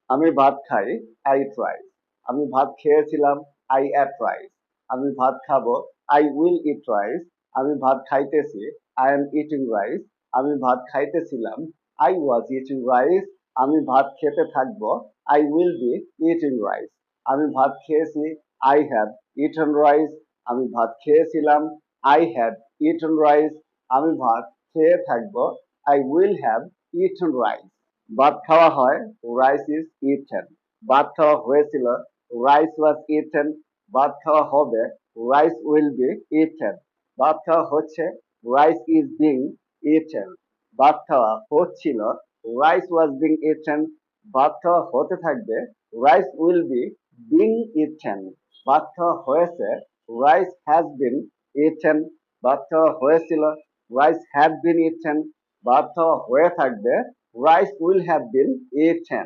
আমি ভাত খাই, আই ইট রাইস। আমি ভাত খেয়েছিলাম, আই এট রাইস। আমি ভাত খাবো, আই উইল ইট রাইস। আমি ভাত খাইতেছি, আই এম ইটিং রাইস। আমি ভাত খাইতেছিলাম, আই ওয়াজ ইটিং রাইস। আমি ভাত খেতে থাকবো, I will be eating rice. আমি ভাত খেয়েছি, আই হ্যাভ ইটন রাইস। আমি ভাত খেয়েছিলাম, আই হ্যাড ইটন রাইস। আমি ভাত খেয়ে থাকবো, I will have Eaton rice. ভাত খাওয়া হয়, রাইস ইজ ইটেন। ভাত খাওয়া হয়েছিল, রাইস ওয়াজ ইটেন। ভাত খাওয়া হবে, রাইস উইল বি ইটেন। ভাত খাওয়া হচ্ছে, রাইস ইজ বিং ইটেন। ভাত খাওয়া হচ্ছিল, রাইস ওয়াজ বিং ইটেন। ভাত খাওয়া হতে থাকবে, rice will be being eaten. ভাত খাওয়া হয়েছে, রাইস হ্যাজ বিন ইটেন। ভাত খাওয়া হয়েছিল, রাইস হ্যাড বিন ইটেন। ভাত খাওয়া হয়ে থাকবে, rice will have been eaten.